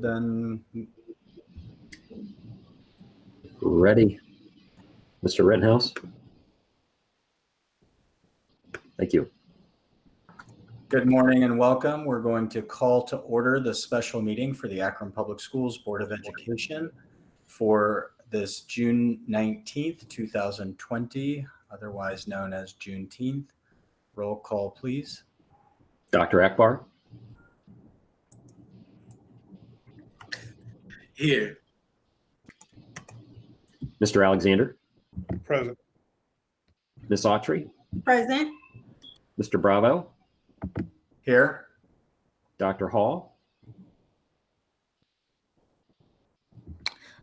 then Ready. Mr. Rittenhouse. Thank you. good morning and welcome. We're going to call to order the special meeting for the Akron Public Schools Board of Education for this June 19th, 2020, otherwise known as Juneteenth. Roll call, please. Dr. Akbar. Here. Mr. Alexander. Present. Ms. Autry. Present. Mr. Bravo. Here. Dr. Hall.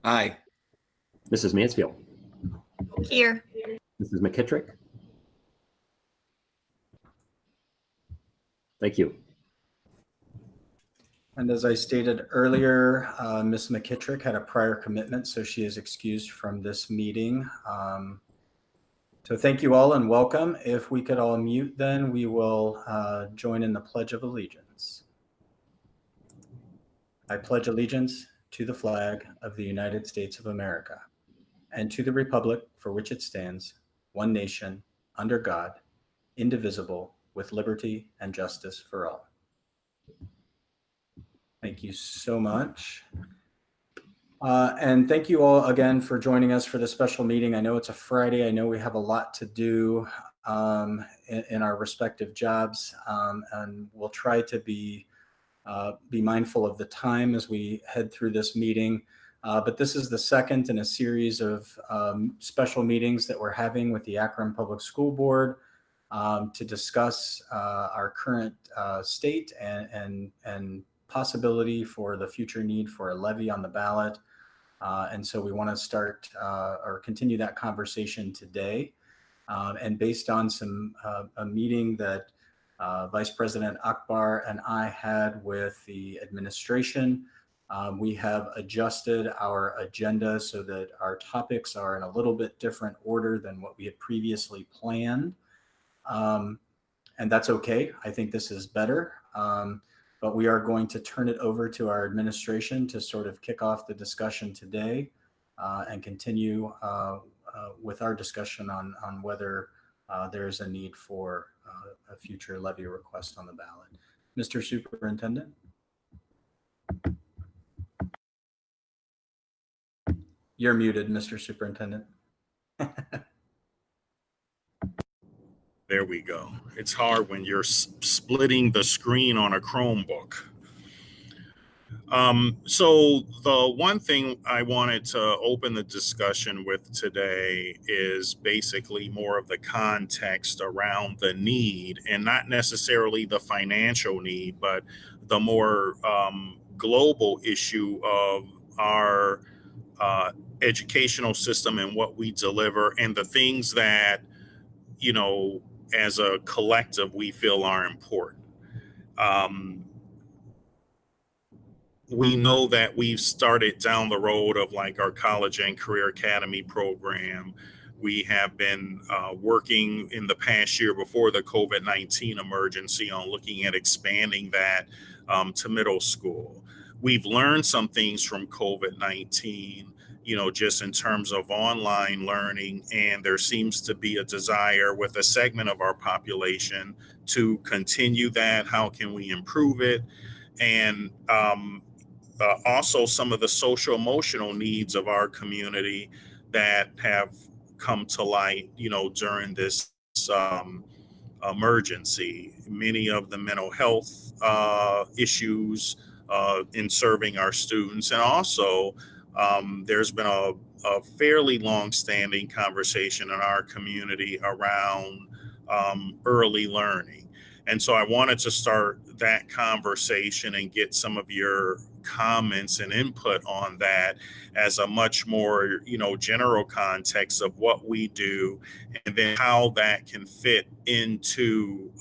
Aye. Mrs. Mansfield. Here. Mrs. McKittrick. Thank you. And as I stated earlier, Ms. McKittrick had a prior commitment, so she is excused from this meeting. So thank you all and welcome. If we could all mute, then we will join in the Pledge of Allegiance. I pledge allegiance to the flag of the United States of America and to the republic for which it stands, one nation, under God, indivisible, with liberty and justice for all. Thank you so much. And thank you all again for joining us for this special meeting. I know it's a Friday. I know we have a lot to do in our respective jobs, and we'll try to be mindful of the time as we head through this meeting. But this is the second in a series of special meetings that we're having with the Akron Public School Board to discuss our current state and possibility for the future need for a levy on the ballot. And so we want to start or continue that conversation today. And based on a meeting that Vice President Akbar and I had with the administration, we have adjusted our agenda so that our topics are in a little bit different order than what we had previously planned. And that's okay. I think this is better. But we are going to turn it over to our administration to sort of kick off the discussion today and continue with our discussion on whether there's a need for a future levy request on the ballot. Mr. Superintendent? You're muted, Mr. Superintendent. There we go. It's hard when you're splitting the screen on a Chromebook. So the one thing I wanted to open the discussion with today is basically more of the context around the need, and not necessarily the financial need, but the more global issue of our educational system and what we deliver, and the things that, you know, as a collective, we feel are important. We know that we've started down the road of like our college and career academy program. We have been working in the past year before the COVID-19 emergency on looking at expanding that to middle school. We've learned some things from COVID-19, you know, just in terms of online learning, and there seems to be a desire with a segment of our population to continue that. How can we improve it? And also some of the social emotional needs of our community that have come to light, you know, during this emergency. Many of the mental health issues in serving our students, and also there's been a fairly long-standing conversation in our community around early learning. And so I wanted to start that conversation and get some of your comments and input on that as a much more, you know, general context of what we do, and then how that can fit into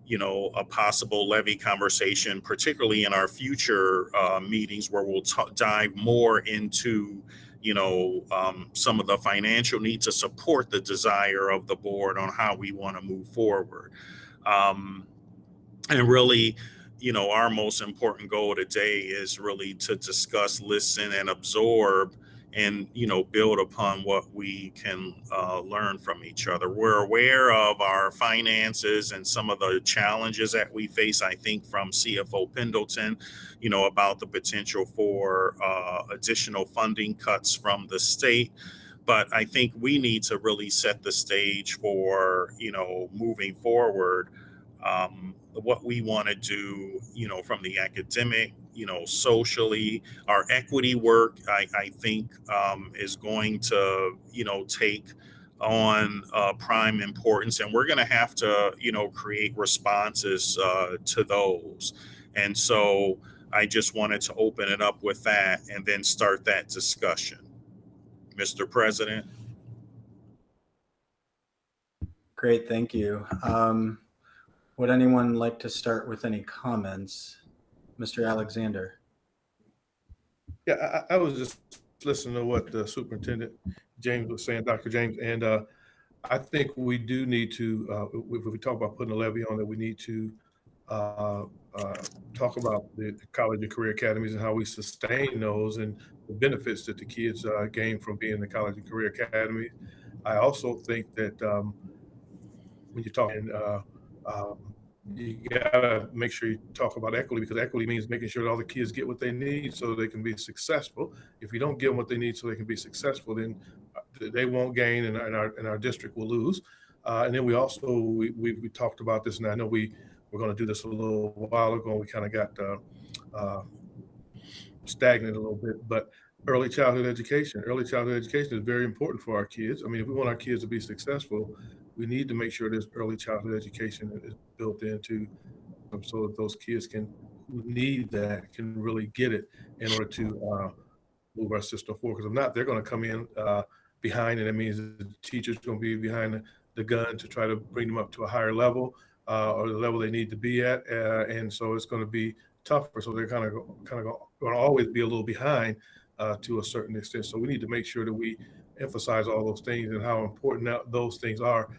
you know, a possible levy conversation, particularly in our future meetings, where we'll dive more into, you know, some of the financial needs to support the desire of the board on how we want to move forward. And really, our most important goal today is really to discuss, listen, and absorb, and build upon what we can learn from each other. We're aware of our finances and some of the challenges that we face. I think from CFO Pendleton, about the potential for additional funding cuts from the state. But I think we need to really set the stage for moving forward, what we want to do, from the academic, socially. Our equity work, I think, is going to, take on prime importance, and we're going to have to, create responses to those. And so I just wanted to open it up with that and then start that discussion. Mr. President. Great, thank you. Would anyone like to start with any comments? Mr. Alexander. Yeah, I was just listening to what the Superintendent James was saying, Dr. James, and I think we do need to, if we talk about putting a levy on it, we need to talk about the college and career academies and how we sustain those and the benefits that the kids gain from being in the college and career academy. I also think that when you're talking, you gotta make sure you talk about equity, because equity means making sure that all the kids get what they need so they can be successful. If you don't give them what they need so they can be successful, then they won't gain, and our district will lose. And then we also we talked about this, and I know we're going to do this a little while ago. We kind of got stagnant a little bit, but early childhood education is very important for our kids. I mean, if we want our kids to be successful, we need to make sure this early childhood education is built into so that those kids who need that can really get it in order to move our system forward. Because if not, they're going to come in behind, and that means the teacher's going to be behind the gun to try to bring them up to a higher level or the level they need to be at, and so it's going to be tougher. So they're kind of going to always be a little behind to a certain extent. So we need to make sure that we emphasize all those things and how important those things are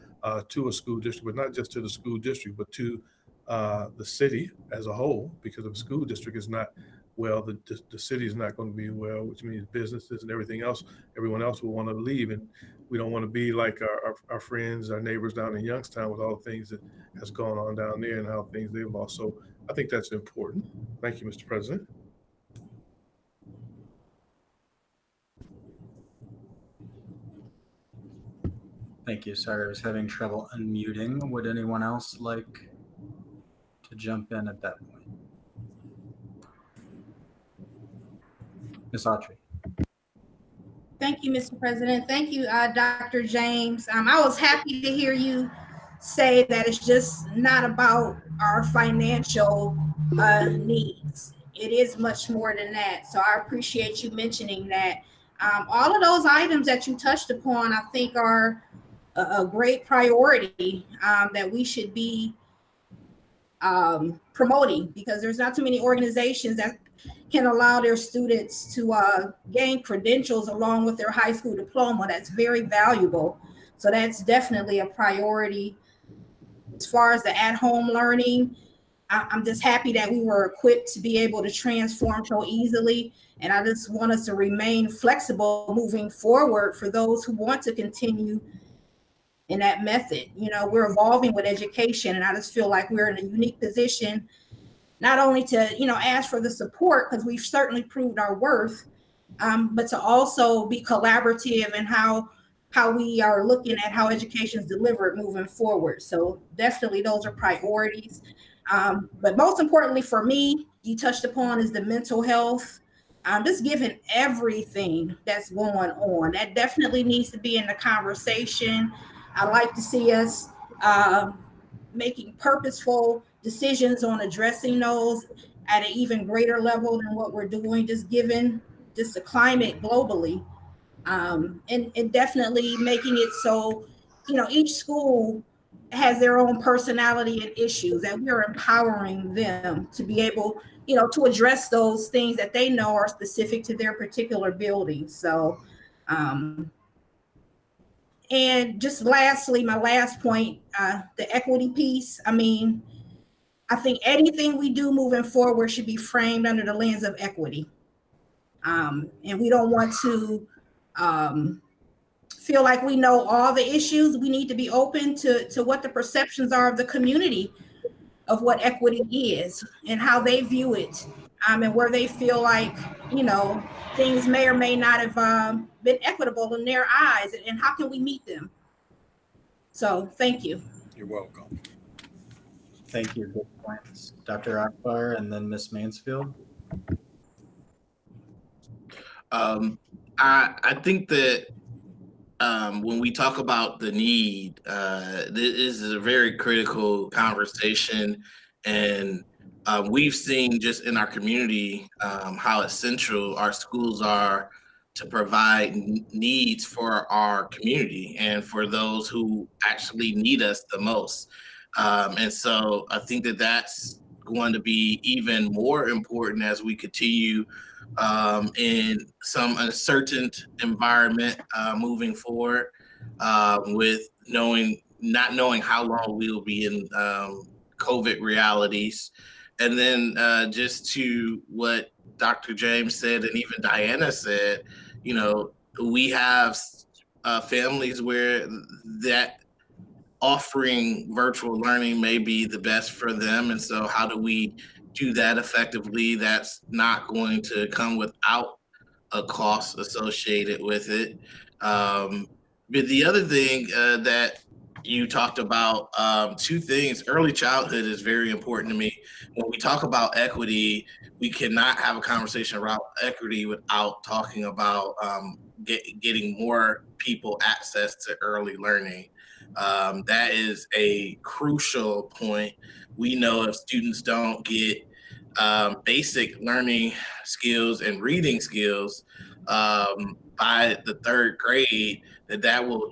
to a school district, but not just to the school district, but to the city as a whole. Because if a school district is not well, the city is not going to be well, which means businesses and everyone else will want to leave. And we don't want to be like our friends, our neighbors down in Youngstown with all the things that has gone on down there and how things they've lost. So I think that's important. Thank you, Mr. President. Thank you. Sorry, I was having trouble unmuting. Would anyone else like to jump in at that point? Ms. Autry. Thank you, Mr. President. Thank you, Dr. James. I was happy to hear you say that it's just not about our financial needs. It is much more than that. So I appreciate you mentioning that. All of those items that you touched upon, I think, are a great priority that we should be promoting, because there's not too many organizations that can allow their students to gain credentials along with their high school diploma. That's very valuable. So that's definitely a priority. As far as the at-home learning, I'm just happy that we were equipped to be able to transform so easily. And I just want us to remain flexible moving forward for those who want to continue in that method. We're evolving with education, and I just feel like we're in a unique position, not only to, ask for the support, because we've certainly proved our worth, but to also be collaborative in how we are looking at how education is delivered moving forward. So definitely those are priorities. But most importantly for me, you touched upon is the mental health. Just given everything that's going on, that definitely needs to be in the conversation. I'd like to see us making purposeful decisions on addressing those at an even greater level than what we're doing, just given just the climate globally, and definitely making it so, each school has their own personality and issues, and we're empowering them to be able, to address those things that they know are specific to their particular building. So, and just lastly, my last point, the equity piece. I mean, I think anything we do moving forward should be framed under the lens of equity. And we don't want to feel like we know all the issues. We need to be open to what the perceptions are of the community of what equity is and how they view it, and where they feel like, things may or may not have been equitable in their eyes, and how can we meet them? So thank you. You're welcome. Thank you. Good points. Dr. Akbar and then Ms. Mansfield. I think that when we talk about the need, this is a very critical conversation, and we've seen just in our community how essential our schools are to provide needs for our community and for those who actually need us the most. And so I think that that's going to be even more important as we continue in some uncertain environment moving forward, with not knowing how long we'll be in COVID realities. And then just to what Dr. James said, and even Diana said, we have families where that offering virtual learning may be the best for them. And so how do we do that effectively? That's not going to come without a cost associated with it. But the other thing that you talked about, two things. Early childhood is very important to me. When we talk about equity, we cannot have a conversation around equity without talking about getting more people access to early learning. That is a crucial point. We know if students don't get basic learning skills and reading skills by the third grade, that will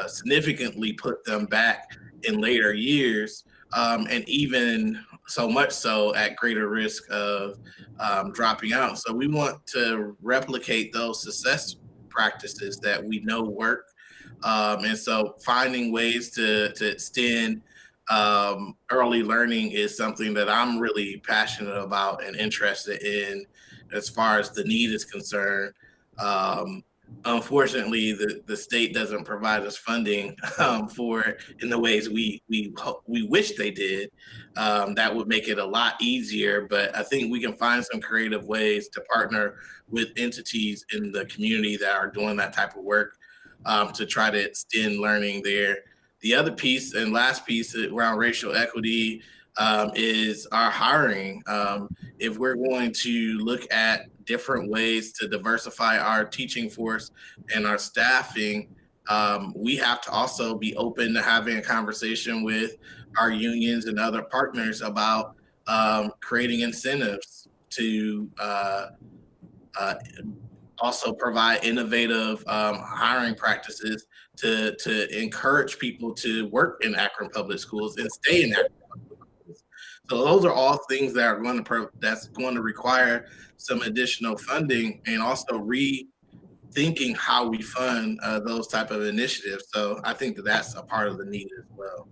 significantly put them back in later years, and even so much so at greater risk of dropping out. So we want to replicate those success practices that we know work. And so finding ways to extend early learning is something that I'm really passionate about and interested in as far as the need is concerned. Unfortunately, the state doesn't provide us funding for it in the ways we wish they did. That would make it a lot easier, but I think we can find some creative ways to partner with entities in the community that are doing that type of work to try to extend learning there. The other piece and last piece around racial equity is our hiring. If we're going to look at different ways to diversify our teaching force and our staffing, we have to also be open to having a conversation with our unions and other partners about creating incentives to also provide innovative hiring practices to encourage people to work in Akron Public Schools and stay in Akron Public Schools. So those are all things that are that's going to require some additional funding, and also rethinking how we fund those type of initiatives. So I think that that's a part of the need as well.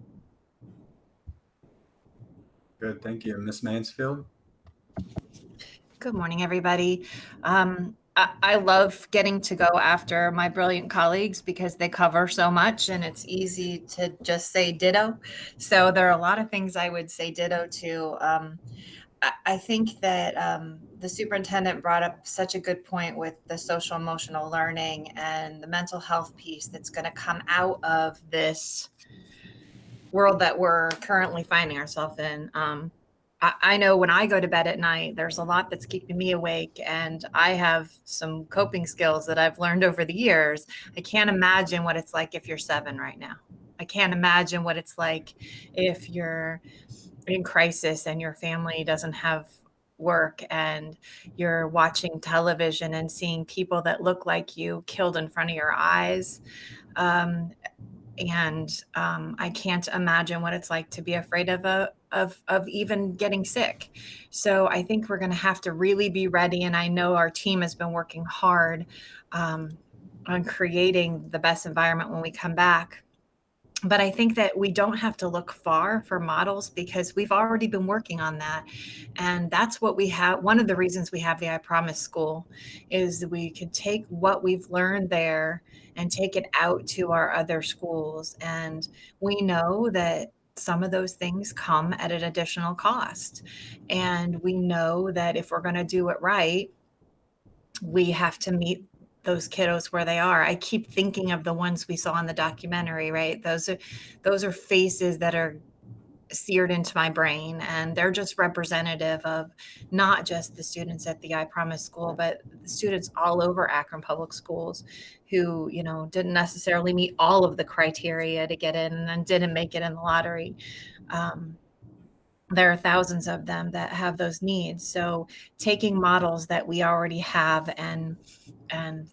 Good, thank you. Ms. Mansfield? Good morning, everybody. I love getting to go after my brilliant colleagues because they cover so much and it's easy to just say ditto. So there are a lot of things I would say ditto to. I think that the superintendent brought up such a good point with the social emotional learning and the mental health piece that's going to come out of this world that we're currently finding ourselves in. I know when I go to bed at night, there's a lot that's keeping me awake, and I have some coping skills that I've learned over the years. I can't imagine what it's like if you're 7 right now. I can't imagine what it's like if you're in crisis and your family doesn't have work and you're watching television and seeing people that look like you killed in front of your eyes. And I can't imagine what it's like to be afraid of even getting sick. So I think we're going to have to really be ready. And I know our team has been working hard on creating the best environment when we come back. But I think that we don't have to look far for models because we've already been working on that. And that's what we have. One of the reasons we have the I Promise School is that we could take what we've learned there and take it out to our other schools. And we know that some of those things come at an additional cost. And we know that if we're going to do it right, we have to meet those kiddos where they are. I keep thinking of the ones we saw in the documentary, right? Those are faces that are seared into my brain, and they're just representative of not just the students at the I Promise School, but the students all over Akron Public Schools who, you know, didn't necessarily meet all of the criteria to get in and didn't make it in the lottery. There are thousands of them that have those needs. So taking models that we already have, and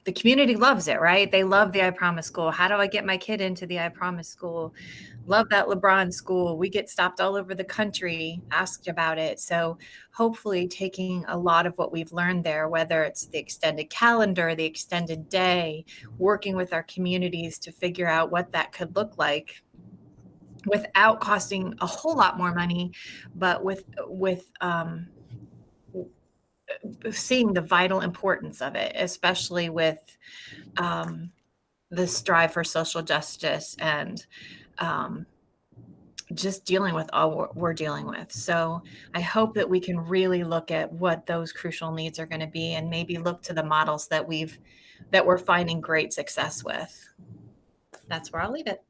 the community loves it, right? They love the I Promise School. How do I get my kid into the I Promise School? Love that LeBron school. We get stopped all over the country, asked about it. So hopefully taking a lot of what we've learned there, whether it's the extended calendar, the extended day, working with our communities to figure out what that could look like, without costing a whole lot more money, but with seeing the vital importance of it, especially with the strive for social justice and just dealing with all we're dealing with. So I hope that we can really look at what those crucial needs are going to be, and maybe look to the models that we're finding great success with. That's where I'll leave it.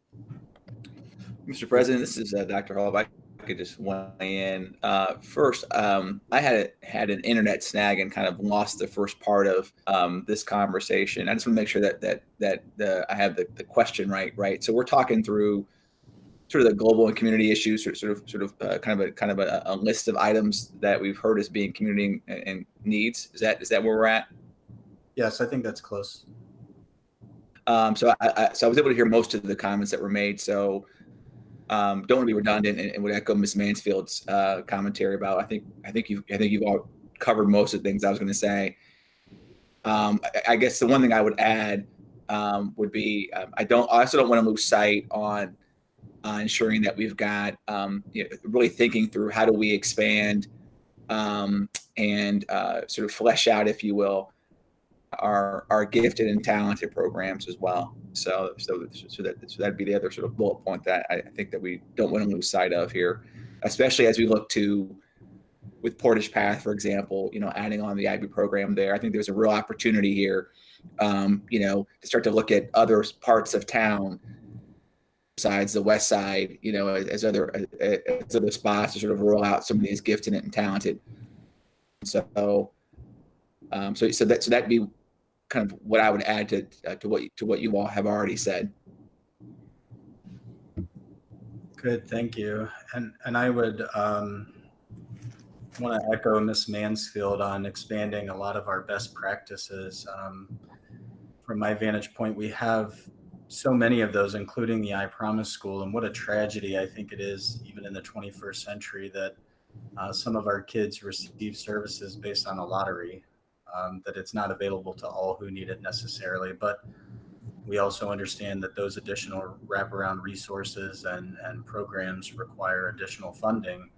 Mr. President, this is Dr. Hall. If I could just weigh in. First, I had an internet snag and kind of lost the first part of this conversation. I just want to make sure that I have the question right. So we're talking through sort of the global and community issues, sort of kind of a list of items that we've heard as being community and needs. Is that where we're at? Yes, I think that's close. So I was able to hear most of the comments that were made. So don't want to be redundant and would echo Ms. Mansfield's commentary about. I think you've all covered most of the things I was going to say. I guess the one thing I would add would be I also don't want to lose sight on ensuring that we've got really thinking through how do we expand and sort of flesh out, if you will, our gifted and talented programs as well. So that'd be the other sort of bullet point that I think that we don't want to lose sight of here, especially as we look to with Portage Path, for example, adding on the IB program there. I think there's a real opportunity here, to start to look at other parts of town besides the west side, as other spots to sort of roll out some of these gifted and talented. So that'd be kind of what I would add to what you all have already said. Good, thank you. And I would want to echo Ms. Mansfield on expanding a lot of our best practices. From my vantage point, we have so many of those, including the I Promise School, and what a tragedy I think it is, even in the 21st century, that some of our kids receive services based on a lottery. That it's not available to all who need it necessarily, but we also understand that those additional wraparound resources and programs require additional funding.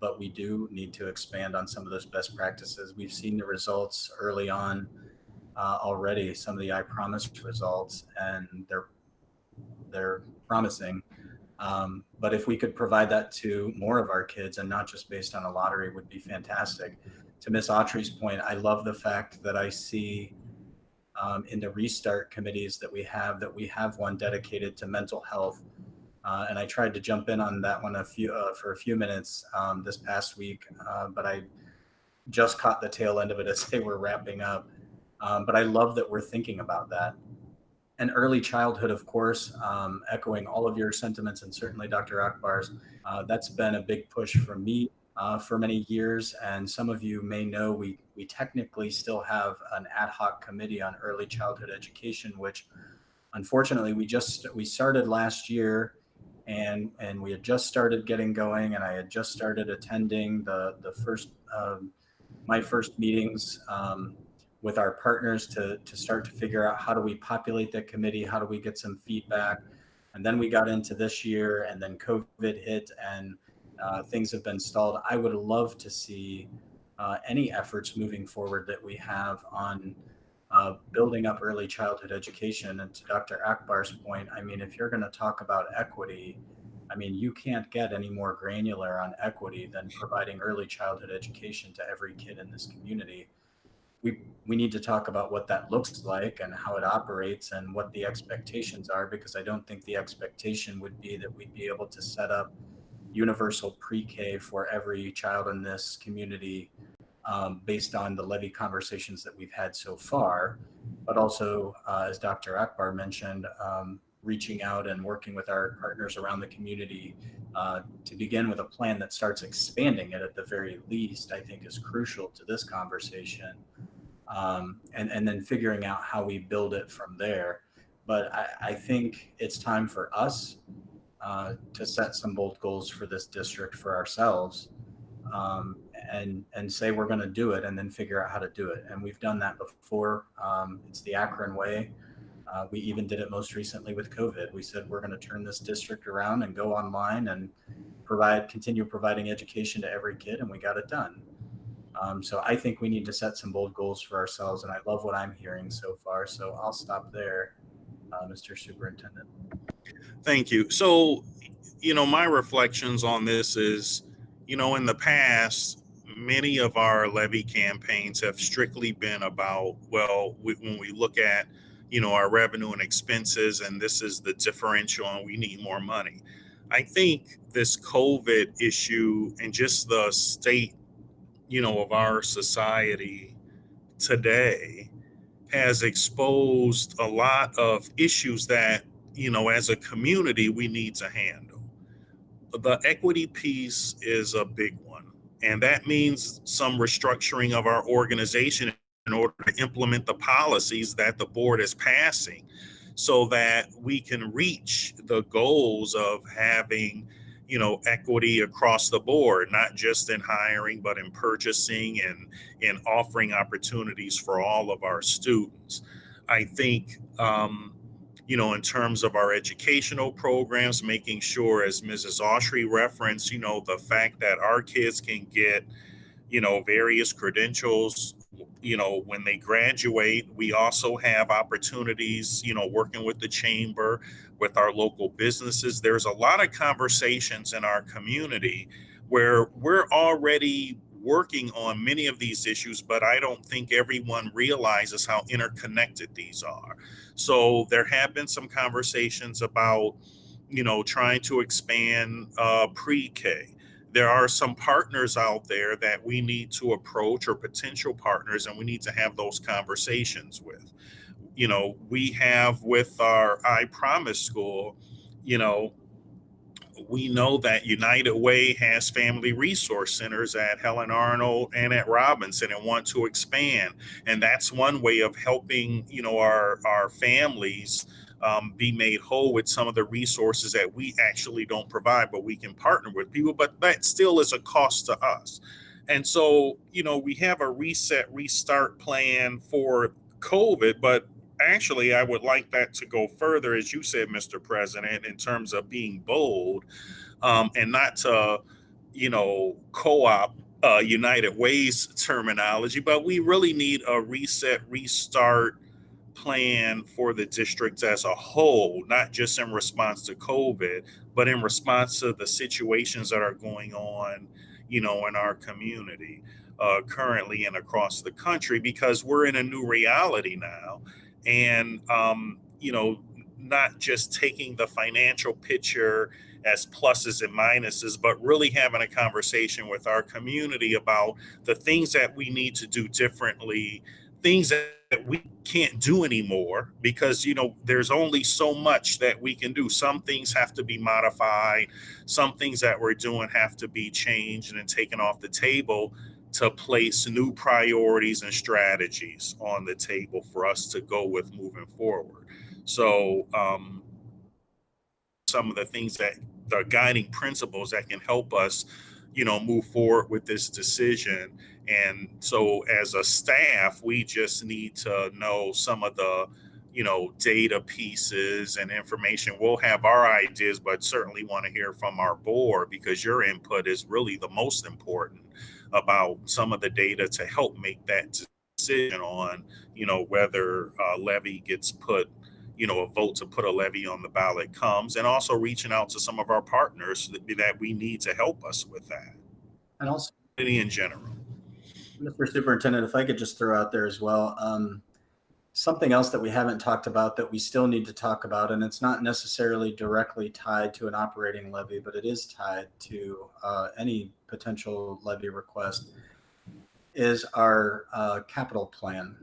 But we do need to expand on some of those best practices. We've seen the results early on already, some of the I Promise results, and they're promising. But if we could provide that to more of our kids and not just based on a lottery, would be fantastic. To Ms. Autry's point, I love the fact that I see in the restart committees that we have one dedicated to mental health. And I tried to jump in on that one for a few minutes this past week, but I just caught the tail end of it as they were wrapping up. But I love that we're thinking about that. And early childhood, of course, echoing all of your sentiments and certainly Dr. Akbar's, that's been a big push for me for many years. And some of you may know we technically still have an ad hoc committee on early childhood education, which unfortunately we started last year, and we had just started getting going, and I had just started attending the first my first meetings with our partners to start to figure out how do we populate that committee, how do we get some feedback. And then we got into this year, and then COVID hit, and things have been stalled. I would love to see any efforts moving forward that we have on building up early childhood education. And to Dr. Akbar's point, I mean, if you're going to talk about equity, I mean, you can't get any more granular on equity than providing early childhood education to every kid in this community. We need to talk about what that looks like and how it operates and what the expectations are, because I don't think the expectation would be that we'd be able to set up universal pre-K for every child in this community based on the levy conversations that we've had so far, but also, as Dr. Akbar mentioned, reaching out and working with our partners around the community to begin with a plan that starts expanding it at the very least, I think is crucial to this conversation. And then figuring out how we build it from there. But I think it's time for us to set some bold goals for this district for ourselves, and say we're going to do it, and then figure out how to do it. And we've done that before. It's the Akron way. We even did it most recently with COVID. We said we're going to turn this district around and go online and continue providing education to every kid, and we got it done. So I think we need to set some bold goals for ourselves, and I love what I'm hearing so far. So I'll stop there, Mr. Superintendent. Thank you. So, my reflections on this is, in the past, many of our levy campaigns have strictly been about, when we look at, our revenue and expenses, and this is the differential and we need more money. I think this COVID issue and just the state, of our society today has exposed a lot of issues that, as a community, we need to handle. The equity piece is a big one, and that means some restructuring of our organization in order to implement the policies that the board is passing so that we can reach the goals of having, equity across the board, not just in hiring, but in purchasing and in offering opportunities for all of our students. I think, in terms of our educational programs, making sure, as Mrs. Autry referenced, the fact that our kids can get, various credentials, when they graduate. We also have opportunities, working with the chamber, with our local businesses. There's a lot of conversations in our community where we're already working on many of these issues, but I don't think everyone realizes how interconnected these are. So there have been some conversations about, trying to expand pre-K. There are some partners out there that we need to approach, or potential partners, and we need to have those conversations with. We have with our I Promise School, we know that United Way has family resource centers at Helen Arnold and at Robinson and want to expand. And that's one way of helping, our families be made whole with some of the resources that we actually don't provide, but we can partner with people, but that still is a cost to us. And so, we have a restart plan for COVID, but actually I would like that to go further, as you said, Mr. President, in terms of being bold, and not to, co-op United Way's terminology, but we really need a restart plan for the district as a whole, not just in response to COVID, but in response to the situations that are going on, in our community currently and across the country, because we're in a new reality now. And, not just taking the financial picture as pluses and minuses, but really having a conversation with our community about the things that we need to do differently, things that we can't do anymore, because, there's only so much that we can do. Some things have to be modified. Some things that we're doing have to be changed and taken off the table to place new priorities and strategies on the table for us to go with moving forward. So some of the things that the guiding principles that can help us, move forward with this decision. And so as a staff, we just need to know some of the, data pieces and information. We'll have our ideas, but certainly want to hear from our board, because your input is really the most important about some of the data to help make that decision on, whether a levy gets put, a vote to put a levy on the ballot comes, and also reaching out to some of our partners that we need to help us with that. And also, In general. Mr. Superintendent, if I could just throw out there as well, something else that we haven't talked about that we still need to talk about, and it's not necessarily directly tied to an operating levy, but it is tied to any potential levy request, is our capital plan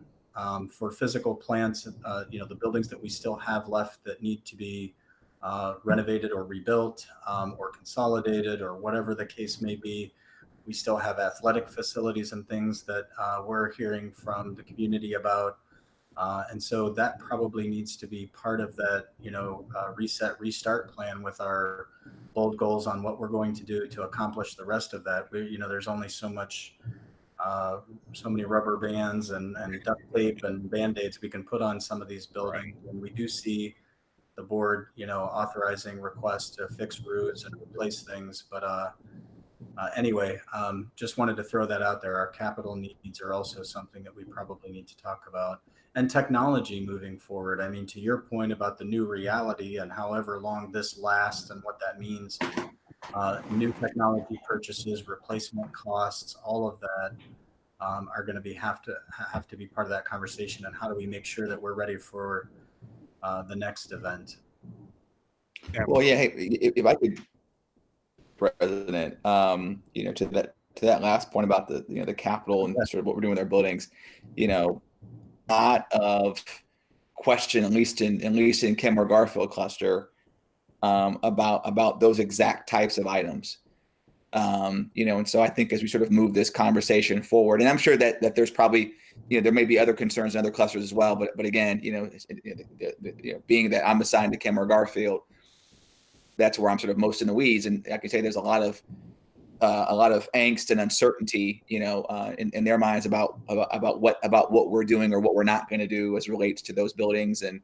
for physical plants. The buildings that we still have left that need to be renovated or rebuilt or consolidated or whatever the case may be. We still have athletic facilities and things that we're hearing from the community about. And so that probably needs to be part of that, reset, restart plan with our bold goals on what we're going to do to accomplish the rest of that. There's only so many rubber bands and duct tape and Band-Aids we can put on some of these buildings. Right. And we do see the board, authorizing requests to fix roofs and replace things. But anyway, just wanted to throw that out there. Our capital needs are also something that we probably need to talk about. And technology moving forward. I mean, to your point about the new reality and however long this lasts and what that means, new technology purchases, replacement costs, all of that are going to have to be part of that conversation. And how do we make sure that we're ready for the next event? Well, yeah. Hey, if I could, President, to that last point about the capital and sort of what we're doing with our buildings, lot of question, at least in Kenmore Garfield cluster, about those exact types of items. And so I think as we sort of move this conversation forward, and I'm sure that there's probably, there may be other concerns in other clusters as well, but again, being that I'm assigned to Kenmore Garfield, that's where I'm sort of most in the weeds. And I can say there's a lot of angst and uncertainty, in their minds about what we're doing or what we're not going to do as it relates to those buildings, and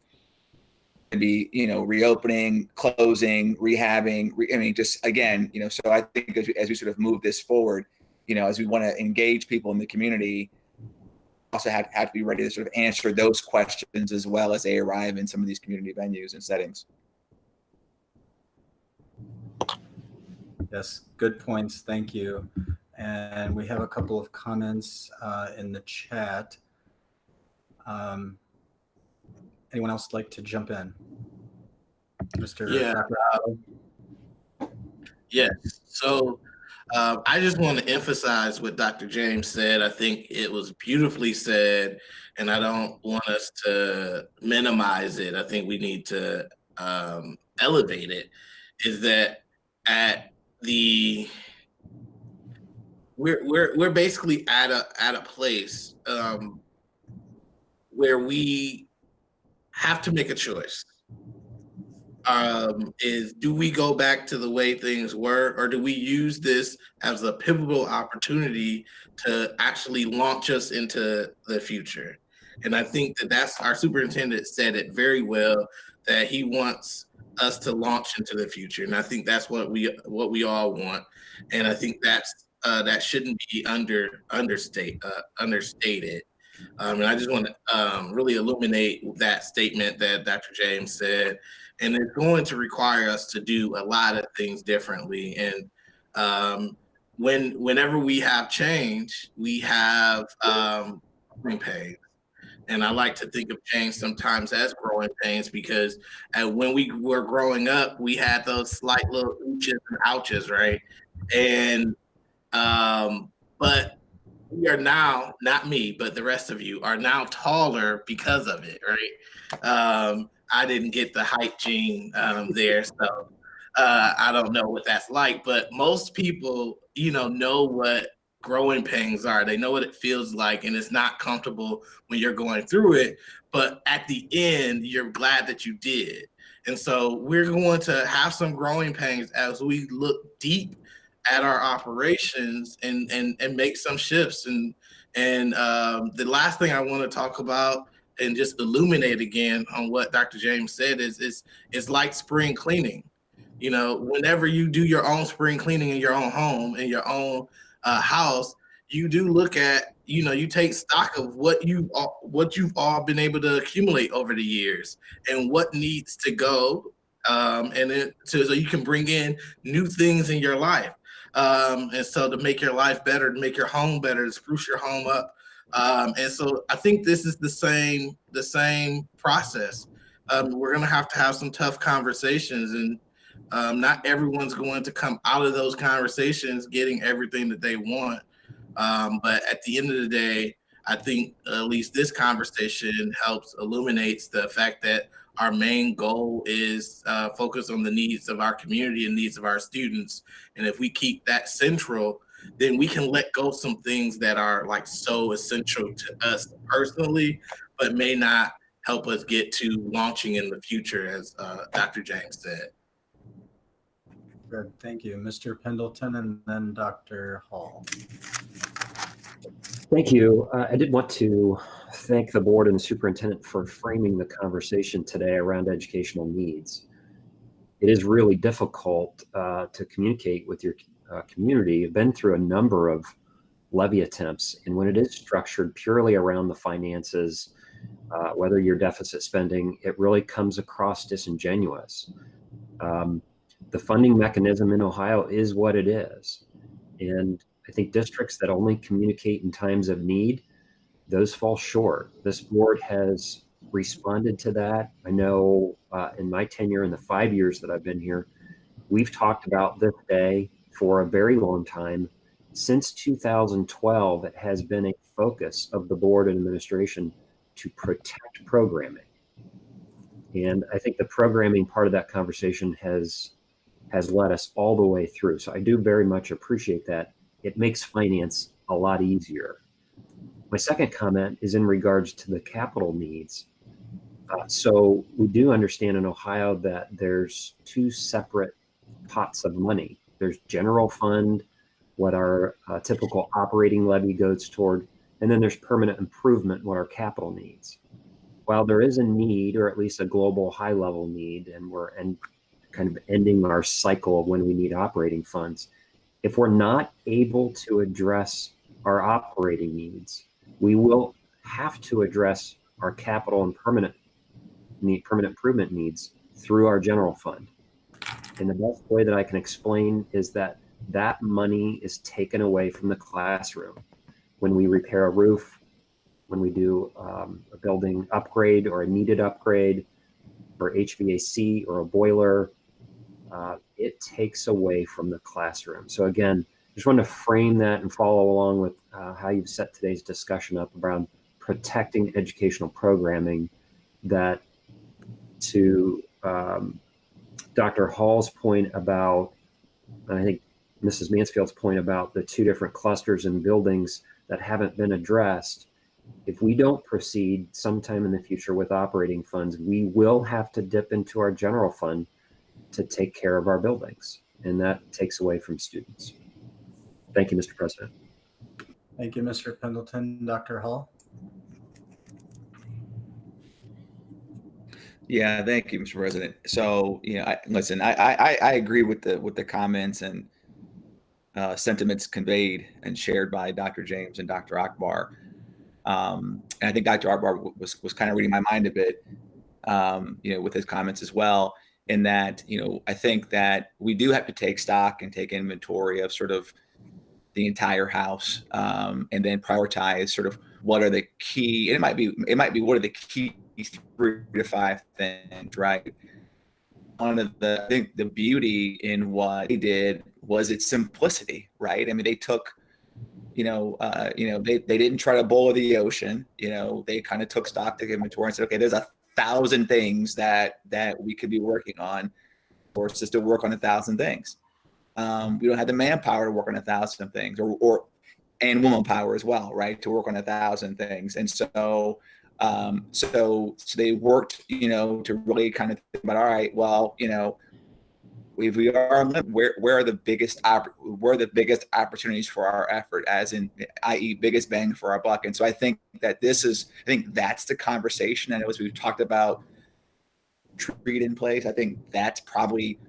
be, reopening, closing, rehabbing. Just again, so I think as we sort of move this forward, as we want to engage people in the community, also have to be ready to sort of answer those questions as well as they arrive in some of these community venues and settings. Yes, good points. Thank you. And we have a couple of comments in the chat. Anyone else like to jump in? Mr. Yeah. Yes. So I just want to emphasize what Dr. James said. I think it was beautifully said, and I don't want us to minimize it. I think we need to elevate it. Is that we're basically at a place where we have to make a choice. Is do we go back to the way things were, or do we use this as a pivotal opportunity to actually launch us into the future? And I think that's our superintendent said it very well, that he wants us to launch into the future. And I think that's what we all want. And I think that shouldn't be understated. And I just want to really illuminate that statement that Dr. James said. And it's going to require us to do a lot of things differently. And whenever we have change, we have growing pains. And I like to think of change sometimes as growing pains, because when we were growing up, we had those slight little ooches and ouches, right? And but we are now, not me, but the rest of you are now taller because of it, right? I didn't get the height gene there, so I don't know what that's like. But most people, know what growing pains are. They know what it feels like, and it's not comfortable when you're going through it. But at the end, you're glad that you did. And so we're going to have some growing pains as we look deep at our operations and make some shifts. And the last thing I want to talk about and just illuminate again on what Dr. James said is it's like spring cleaning. You know, whenever you do your own spring cleaning in your own home, in your own house, you do look at, you know, you take stock of what you've all been able to accumulate over the years and what needs to go, so you can bring in new things in your life. And so to make your life better, to make your home better, to spruce your home up. And so I think this is the same process. We're going to have some tough conversations, and not everyone's going to come out of those conversations getting everything that they want. But at the end of the day, I think at least this conversation helps illuminates the fact that our main goal is focus on the needs of our community and needs of our students. And if we keep that central, then we can let go some things that are like so essential to us personally, but may not help us get to launching in the future, as Dr. James said. Good, thank you. Mr. Pendleton and then Dr. Hall. Thank you. I did want to thank the board and the superintendent for framing the conversation today around educational needs. It is really difficult to communicate with your community. You've been through a number of levy attempts, and when it is structured purely around the finances, whether you're deficit spending, it really comes across disingenuous. The funding mechanism in Ohio is what it is. And I think districts that only communicate in times of need, those fall short. This board has responded to that. I know in my tenure, in the 5 years that I've been here, we've talked about this day for a very long time. Since 2012, it has been a focus of the board and administration to protect programming. And I think the programming part of that conversation has led us all the way through. So I do very much appreciate that. It makes finance a lot easier. My second comment is in regards to the capital needs. So we do understand in Ohio that there's two separate pots of money. There's general fund, what our typical operating levy goes toward, and then there's permanent improvement, what our capital needs. While there is a need, or at least a global high level need, and we're kind of ending our cycle of when we need operating funds, if we're not able to address our operating needs, we will have to address our capital and permanent improvement needs through our general fund. And the best way that I can explain is that that money is taken away from the classroom. When we repair a roof, when we do a building upgrade or a needed upgrade, or HVAC or a boiler, it takes away from the classroom. So again, just want to frame that and follow along with how you've set today's discussion up around protecting educational programming. That to Dr. Hall's point about, and I think Mrs. Mansfield's point about the two different clusters and buildings that haven't been addressed, if we don't proceed sometime in the future with operating funds, we will have to dip into our general fund to take care of our buildings, and that takes away from students. Thank you, Mr. President. Thank you, Mr. Pendleton. Dr. Hall. Yeah, thank you, Mr. President. So, I agree with the comments and sentiments conveyed and shared by Dr. James and Dr. Akbar. And I think Dr. Akbar was kind of reading my mind a bit, with his comments as well. In that, I think that we do have to take stock and take inventory of sort of the entire house, and then prioritize sort of what are the key. And it might be what are the key 3 to 5 things, right? I think the beauty in what they did was its simplicity, right? I mean, they took, they didn't try to boil the ocean. They kind of took stock, took inventory, and said, okay, there's 1,000 things that we could be working on, or just to work on 1,000 things. We don't have the manpower to work on 1,000 things, and woman power as well, right? To work on 1,000 things. And so they worked, to really kind of think about, all right, well, if we are, where are the biggest opportunities for our effort, as in, i.e., biggest bang for our buck? And so I think that's the conversation. And as we've talked about treat in place, I think that's probably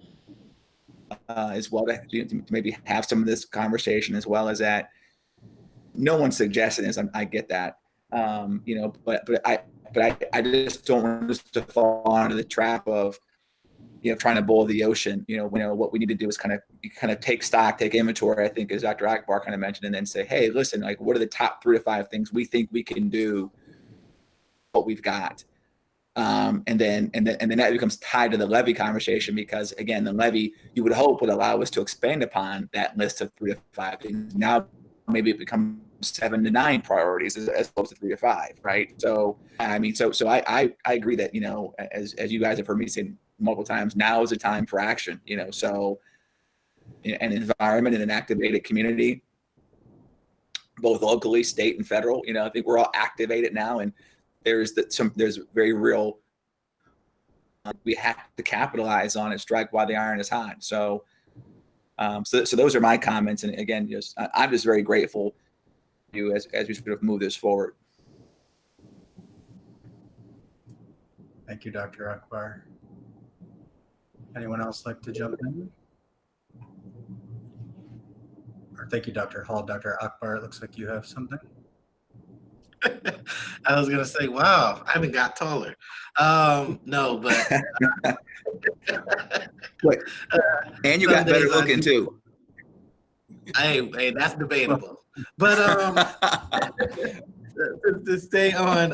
as well to maybe have some of this conversation, as well as that. No one's suggesting this. I get that, but I just don't want us to fall into the trap of, trying to boil the ocean. What we need to do is kind of take stock, take inventory, I think, as Dr. Akbar kind of mentioned, and then say, hey, listen, like, what are the top 3 to 5 things we think we can do, what we've got. And then that becomes tied to the levy conversation, because again, the levy, you would hope, would allow us to expand upon that list of 3 to 5 things. Now, maybe it becomes 7 to 9 priorities as opposed to 3 to 5, right? So, I mean, so I agree that, as you guys have heard me say multiple times, now is the time for action, so an environment and an activated community, both locally, state, and federal. I think we're all activated now, and there's very real, we have to capitalize on it, strike while the iron is hot. So those are my comments. And again, I'm just very grateful to you as we sort of move this forward. Thank you, Dr. Akbar. Anyone else like to jump in? Or thank you, Dr. Hall. Dr. Akbar, it looks like you have something. I was gonna say, wow, I haven't got taller. No, but and you got better looking too. Hey, that's debatable. But to stay on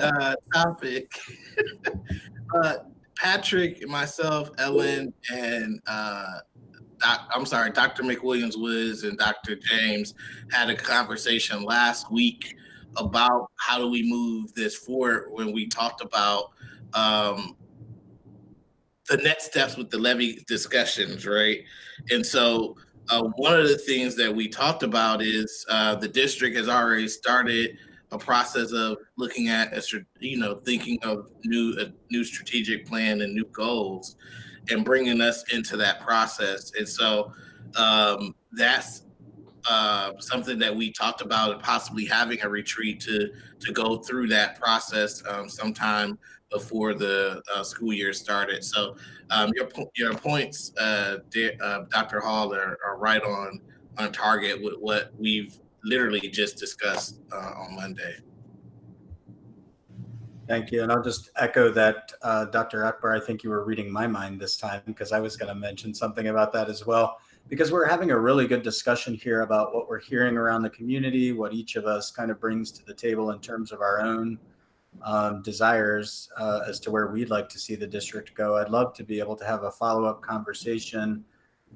topic, Patrick, myself, Ellen, and Dr. McWilliams-Woods and Dr. James had a conversation last week about how do we move this forward, when we talked about the next steps with the levy discussions, right? And so one of the things that we talked about is the district has already started a process of looking at, thinking of a new strategic plan and new goals, and bringing us into that process. And so that's something that we talked about, possibly having a retreat to go through that process sometime before the school year started. So your points, Dr. Hall, are right on target with what we've literally just discussed on Monday. Thank you. And I'll just echo that, Dr. Akbar, I think you were reading my mind this time, because I was going to mention something about that as well, because we're having a really good discussion here about what we're hearing around the community, what each of us kind of brings to the table in terms of our own desires as to where we'd like to see the district go. I'd love to be able to have a follow-up conversation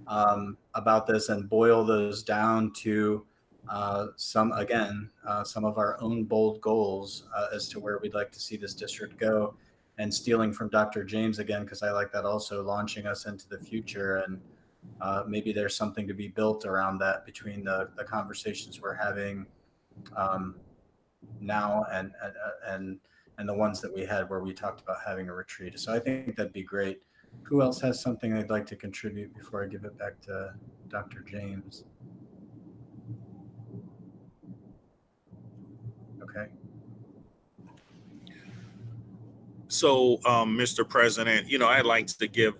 about this and boil those down to some of our own bold goals as to where we'd like to see this district go. And stealing from Dr. James again, because I like that also, launching us into the future. And maybe there's something to be built around that between the conversations we're having now and the ones that we had where we talked about having a retreat. So I think that'd be great. Who else has something they'd like to contribute before I give it back to Dr. James? Okay. So, Mr. President, I'd like to give,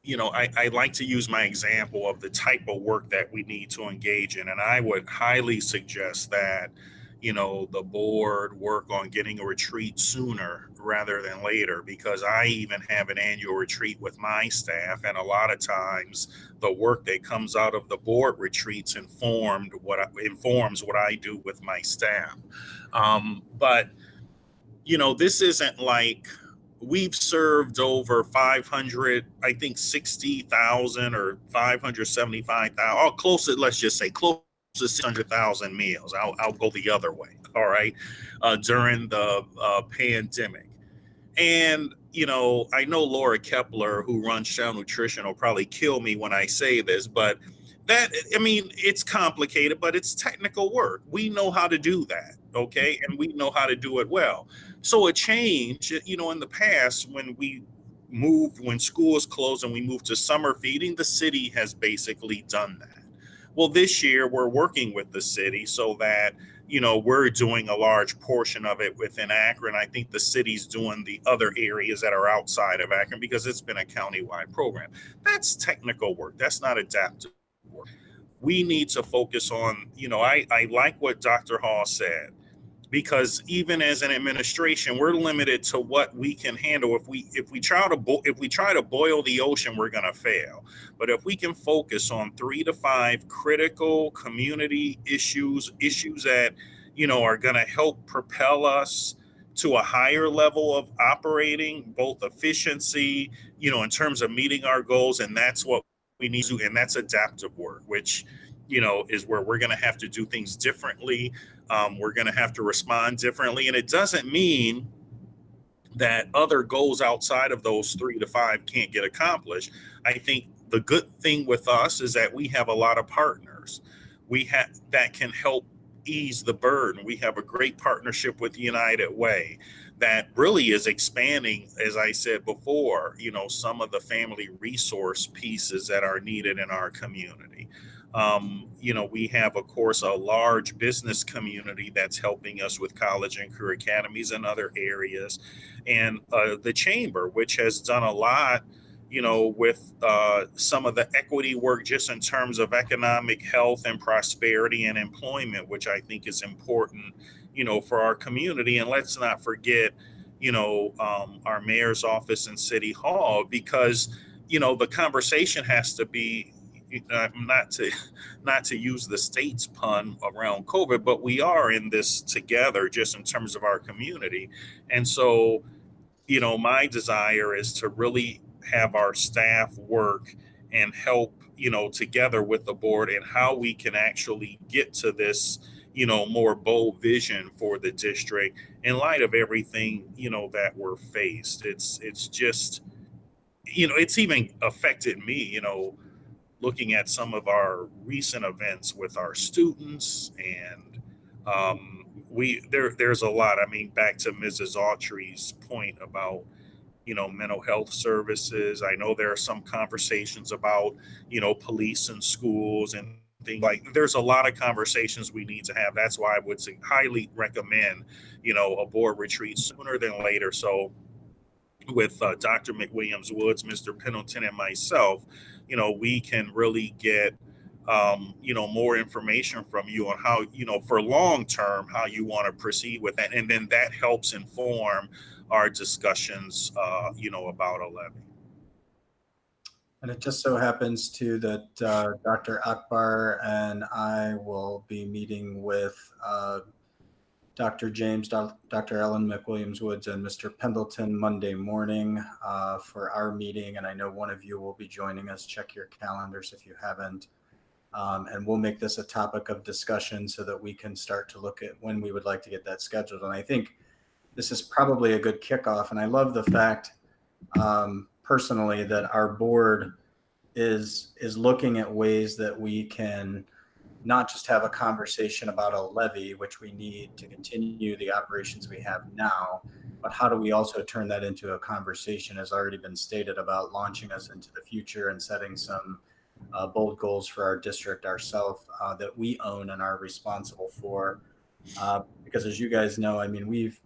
I like to use my example of the type of work that we need to engage in. And I would highly suggest that, the board work on getting a retreat sooner rather than later, because I even have an annual retreat with my staff. And a lot of times the work that comes out of the board retreats informs what I do with my staff. But this isn't like we've served over 500, I think 60,000 or 575,000, or close to, let's just say close to 600,000 meals. I'll go the other way. All right. During the pandemic. And, I know Laura Kepler, who runs Shell Nutrition, will probably kill me when I say this, but it's complicated, but it's technical work. We know how to do that. Okay. And we know how to do it well. So a change, in the past, when we moved, when school is closed and we moved to summer feeding, the city has basically done that. Well, this year we're working with the city so that, we're doing a large portion of it within Akron. I think the city's doing the other areas that are outside of Akron because it's been a countywide program. That's technical work. That's not adaptive work. We need to focus on, I like what Dr. Hall said, because even as an administration, we're limited to what we can handle. If we try to boil the ocean, we're going to fail. But if we can focus on 3 to 5 critical community issues that are going to help propel us to a higher level of operating, both efficiency, in terms of meeting our goals, and that's what we need to do, and that's adaptive work, which is where we're going to have to do things differently. We're going to have to respond differently. And it doesn't mean that other goals outside of those 3 to 5 can't get accomplished. I think the good thing with us is that we have a lot of partners that can help ease the burden. We have a great partnership with United Way that really is expanding, as I said before, some of the family resource pieces that are needed in our community. We have, of course, a large business community that's helping us with college and career academies and other areas. And the chamber, which has done a lot, with some of the equity work just in terms of economic health and prosperity and employment, which I think is important, for our community. And let's not forget, our mayor's office and city hall, because, the conversation has to be, not to use the state's pun around COVID, but we are in this together just in terms of our community. And so, my desire is to really have our staff work and help, together with the board, and how we can actually get to this, more bold vision for the district in light of everything, that we're faced. It's just, it's even affected me, looking at some of our recent events with our students, and there's a lot. I mean, back to Mrs. Autry's point about, mental health services. I know there are some conversations about, police and schools and things like. There's a lot of conversations we need to have. That's why I would highly recommend, a board retreat sooner than later. So with Dr. McWilliams-Woods, Mr. Pendleton, and myself, we can really get, more information from you on how, for long term, how you want to proceed with that. And then that helps inform our discussions, about a levy. And it just so happens too that Dr. Akbar and I will be meeting with Dr. James, Dr. Ellen McWilliams-Woods, and Mr. Pendleton Monday morning for our meeting. And I know one of you will be joining us. Check your calendars if you haven't. And we'll make this a topic of discussion so that we can start to look at when we would like to get that scheduled. And I think this is probably a good kickoff. And I love the fact personally that our board is looking at ways that we can not just have a conversation about a levy, which we need to continue the operations we have now, but how do we also turn that into a conversation, as already been stated, about launching us into the future and setting some bold goals for our district ourselves that we own and are responsible for. Because as you guys know, I mean, we've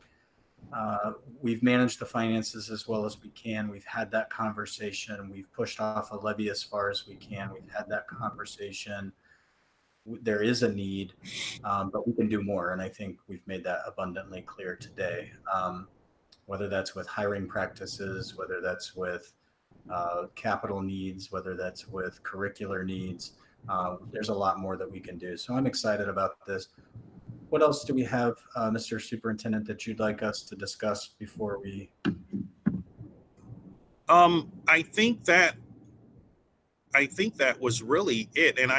managed the finances as well as we can. We've had that conversation. We've pushed off a levy as far as we can. We've had that conversation. There is a need, but we can do more. And I think we've made that abundantly clear today, whether that's with hiring practices, whether that's with capital needs, whether that's with curricular needs. There's a lot more that we can do. So I'm excited about this. What else do we have, Mr. Superintendent, that you'd like us to discuss before we? I think that was really it. And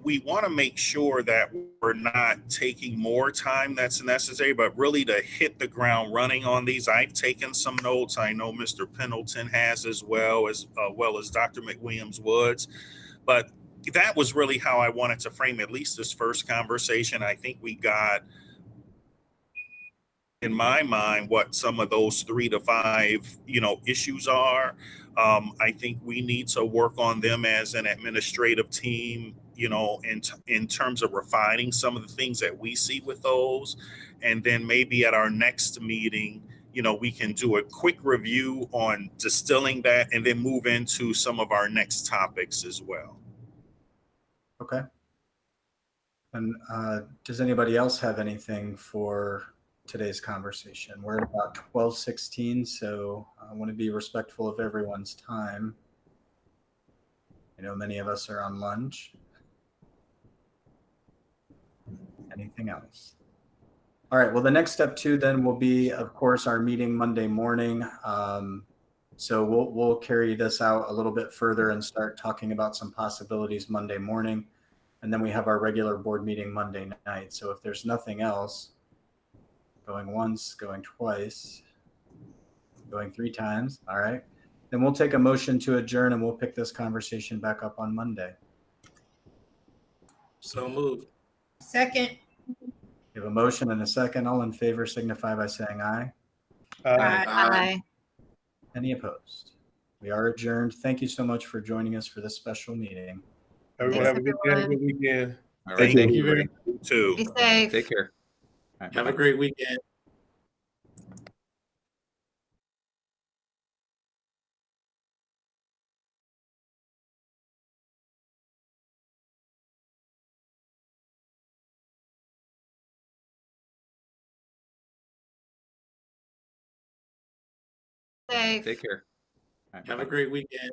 we want to make sure that we're not taking more time that's necessary, but really to hit the ground running on these. I've taken some notes. I know Mr. Pendleton has as well as Dr. McWilliams-Woods, but that was really how I wanted to frame at least this first conversation. I think we got in my mind what some of those 3 to 5 issues are. I think we need to work on them as an administrative team, in terms of refining some of the things that we see with those. And then maybe at our next meeting, we can do a quick review on distilling that and then move into some of our next topics as well. Okay. And does anybody else have anything for today's conversation? We're at about 12:16, so I want to be respectful of everyone's time. I know many of us are on lunch. Anything else? All right, well, the next step too then will be, of course, our meeting Monday morning. So we'll carry this out a little bit further and start talking about some possibilities Monday morning. And then we have our regular board meeting Monday night. So if there's nothing else, going once, going twice, going 3 times, all right, then we'll take a motion to adjourn and we'll pick this conversation back up on Monday. So moved. Second. We have a motion and a second. All in favor signify by saying aye. Aye. Aye. Any opposed? We are adjourned. Thank you so much for joining us for this special meeting. Everyone Thanks, have a good day, everyone. good weekend. All right. Thank you very much. Too. Be safe. Take care. All right, Have a bye-bye. great weekend. Safe. Take care. All right, Have bye-bye. a great weekend.